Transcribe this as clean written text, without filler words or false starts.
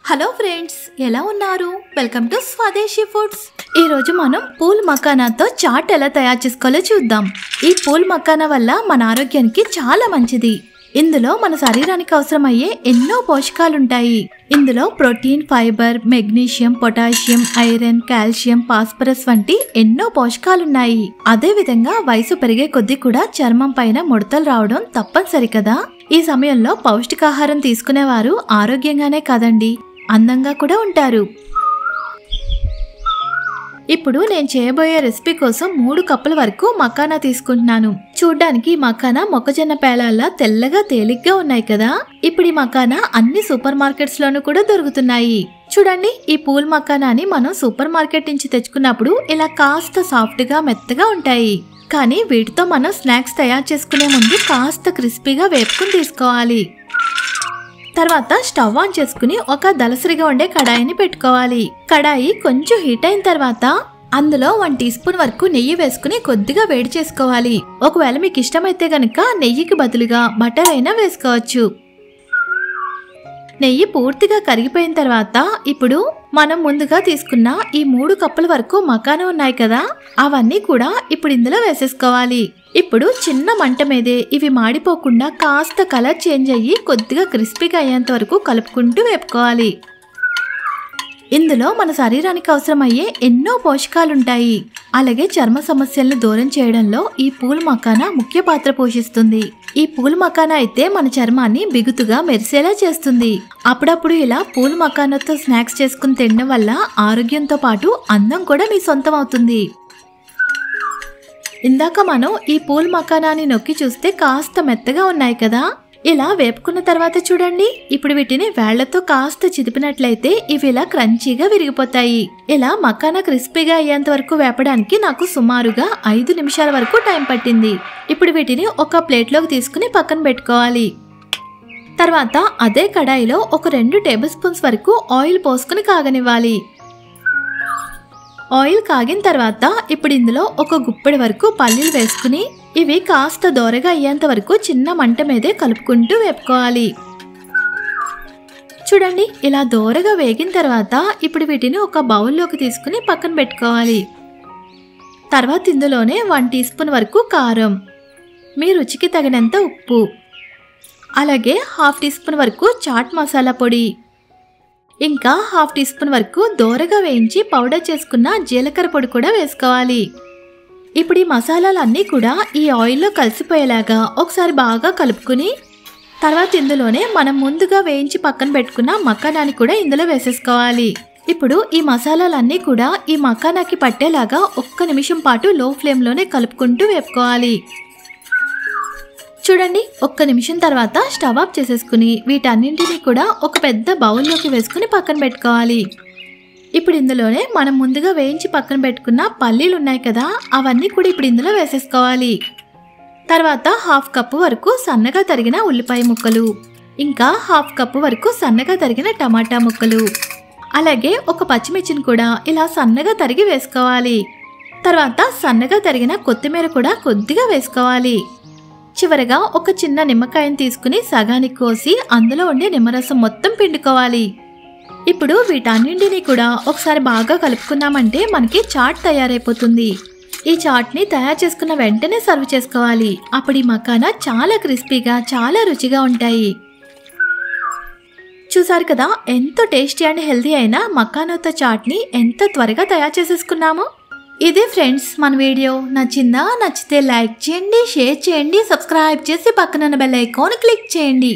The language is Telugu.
హలో ఫ్రెండ్స్, ఎలా ఉన్నారు? వెల్కమ్ టు స్వదేశీ ఫుడ్స్. ఈ రోజు మనం పూల్ మకానాతో చాట్ ఎలా తయారు చేసుకోవాలో చూద్దాం. ఈ పూల్ మకానా వల్ల మన ఆరోగ్యానికి చాలా మంచిది. ఇందులో మన శరీరానికి అవసరమయ్యే ఎన్నో పోషకాలుంటాయి. ఇందులో protein, fibre, magnesium, potassium, iron, calcium, phosphorus వంటి ఎన్నో పోషకాలున్నాయి. అదే విధంగా వయసు పెరిగే కొద్దీ కూడా చర్మం పైన ముడతలు రావడం తప్పనిసరి కదా. ఈ సమయంలో పౌష్టికాహారం తీసుకునేవారు ఆరోగ్యంగానే కాదండి, అందంగా కూడా ఉంటారు. ఇప్పుడు నేను చేయబోయే రెసిపీ కోసం 3 కప్పుల వరకు మకానా తీసుకుంటున్నాను. చూడ్డానికి మకానా మొక్కజొన్న పేలాల్లా తెల్లగా తేలిగ్గా ఉన్నాయి కదా. ఇప్పుడు ఈ మకానా అన్ని సూపర్ మార్కెట్స్ లోనూ కూడా దొరుకుతున్నాయి. చూడండి, ఈ పూల్ మకానాని మనం సూపర్ మార్కెట్ నుంచి తెచ్చుకున్నప్పుడు ఇలా కాస్త సాఫ్ట్ గా మెత్తగా ఉంటాయి. కానీ వీటితో మనం స్నాక్స్ తయారు చేసుకునే ముందు కాస్త క్రిస్పీగా వేపుకుని తీసుకోవాలి. తర్వాత స్టవ్ ఆన్ చేసుకుని ఒక దలసరిగా ఉండే కడాయిని పెట్టుకోవాలి. కడాయి కొంచెం హీట్ అయిన తర్వాత అందులో 1 టీ స్పూన్ వరకు నెయ్యి వేసుకుని కొద్దిగా వేడి చేసుకోవాలి. ఒకవేళ మీకు ఇష్టమైతే గనుక నెయ్యికి బదులుగా బటర్ అయినా వేసుకోవచ్చు. నెయ్యి పూర్తిగా కరిగిపోయిన తర్వాత ఇప్పుడు మనం ముందుగా తీసుకున్న ఈ 3 కప్పుల వరకు మకానా ఉన్నాయి కదా, అవన్నీ కూడా ఇప్పుడు ఇందులో వేసేసుకోవాలి. ఇప్పుడు చిన్న మంట మీదే ఇవి మాడిపోకుండా కాస్త కలర్ చేంజ్ అయ్యి కొద్దిగా క్రిస్పీగా అయ్యేంత వరకు కలుపుకుంటూ వేపుకోవాలి. ఇందులో మన శరీరానికి అవసరమయ్యే ఎన్నో పోషకాలుంటాయి. అలాగే చర్మ సమస్యలను దూరం చేయడంలో ఈ పూల్ మకానా ముఖ్య పాత్ర పోషిస్తుంది. ఈ పూల్ మకానా అయితే మన చర్మాన్ని బిగుతుగా మెరిసేలా చేస్తుంది. అప్పుడప్పుడు ఇలా పూల్ మకానాతో స్నాక్స్ చేసుకుని తినడం వల్ల ఆరోగ్యంతో పాటు అందం కూడా మీ సొంతం అవుతుంది. ఇందాక మనం ఈ పూల్ మకానాని నొక్కి చూస్తే కాస్త మెత్తగా ఉన్నాయి కదా. ఇలా వేపుకున్న తర్వాత చూడండి, ఇప్పుడు వీటిని వేళ్లతో కాస్త చిదిపినట్లయితే ఇవి ఇలా క్రంచీగా విరిగిపోతాయి. ఇలా మకానా క్రిస్పీగా అయ్యేంత వరకు వేపడానికి నాకు సుమారుగా 5 నిమిషాల వరకు టైం పట్టింది. ఇప్పుడు వీటిని ఒక ప్లేట్లోకి తీసుకుని పక్కన పెట్టుకోవాలి. తర్వాత అదే కడాయిలో ఒక 2 టేబుల్ స్పూన్స్ వరకు ఆయిల్ పోసుకుని కాగనివ్వాలి. ఆయిల్ కాగిన తర్వాత ఇప్పుడు ఇందులో ఒక గుప్పెడి వరకు పల్లీలు వేసుకుని ఇవి కాస్త దోరగా అయ్యేంత వరకు చిన్న మంట మీదే కలుపుకుంటూ వేపుకోవాలి. చూడండి, ఇలా దోరగా వేగిన తర్వాత ఇప్పుడు వీటిని ఒక బౌల్లోకి తీసుకుని పక్కన పెట్టుకోవాలి. తర్వాత ఇందులోనే 1 టీ స్పూన్ వరకు కారం, మీ రుచికి తగినంత ఉప్పు, అలాగే 1/2 టీ స్పూన్ వరకు చాట్ మసాలా పొడి, ఇంకా 1/2 టీ స్పూన్ వరకు దోరగా వేయించి పౌడర్ చేసుకున్న జీలకర్ర పొడి కూడా వేసుకోవాలి. ఇప్పుడు ఈ మసాలాలన్నీ కూడా ఈ ఆయిల్లో కలిసిపోయేలాగా ఒకసారి బాగా కలుపుకుని తర్వాత ఇందులోనే మనం ముందుగా వేయించి పక్కన పెట్టుకున్న మకానాని కూడా ఇందులో వేసేసుకోవాలి. ఇప్పుడు ఈ మసాలాలన్నీ కూడా ఈ మకానాకి పట్టేలాగా 1 నిమిషం పాటు లో ఫ్లేమ్లోనే కలుపుకుంటూ వేపుకోవాలి. చూడండి, 1 నిమిషం తర్వాత స్టవ్ ఆఫ్ చేసేసుకుని వీటన్నింటినీ కూడా ఒక పెద్ద బౌల్లోకి వేసుకుని పక్కన పెట్టుకోవాలి. ఇప్పుడు ఇందులోనే మనం ముందుగా వేయించి పక్కన పెట్టుకున్న పల్లీలు ఉన్నాయి కదా, అవన్నీ కూడా ఇప్పుడు ఇందులో వేసేసుకోవాలి. తర్వాత 1/2 కప్పు వరకు సన్నగా తరిగిన ఉల్లిపాయ ముక్కలు, ఇంకా 1/2 కప్పు వరకు సన్నగా తరిగిన టమాటా ముక్కలు, అలాగే ఒక పచ్చిమిర్చిని కూడా ఇలా సన్నగా తరిగి వేసుకోవాలి. తర్వాత సన్నగా తరిగిన కొత్తిమీర కూడా కొద్దిగా వేసుకోవాలి. చివరగా ఒక చిన్న నిమ్మకాయను తీసుకుని సగానికి కోసి అందులో ఉండే నిమ్మరసం మొత్తం పిండుకోవాలి. ఇప్పుడు వీటన్నింటినీ కూడా ఒకసారి బాగా కలుపుకున్నామంటే మనకి చాట్ తయారైపోతుంది. ఈ చాట్ని తయారు చేసుకున్న వెంటనే సర్వ్ చేసుకోవాలి. అప్పుడు ఈ మకానా చాలా క్రిస్పీగా చాలా రుచిగా ఉంటాయి. చూసారు కదా, ఎంతో టేస్టీ అండ్ హెల్దీ అయిన మకానాతో చాట్ని ఎంత త్వరగా తయారు చేసేసుకున్నామో. ఇదే ఫ్రెండ్స్ మన వీడియో. నచ్చిందా? నచ్చితే లైక్ చేయండి, షేర్ చేయండి, సబ్స్క్రైబ్ చేసి పక్కన బెల్ ఐకాన్ క్లిక్ చేయండి.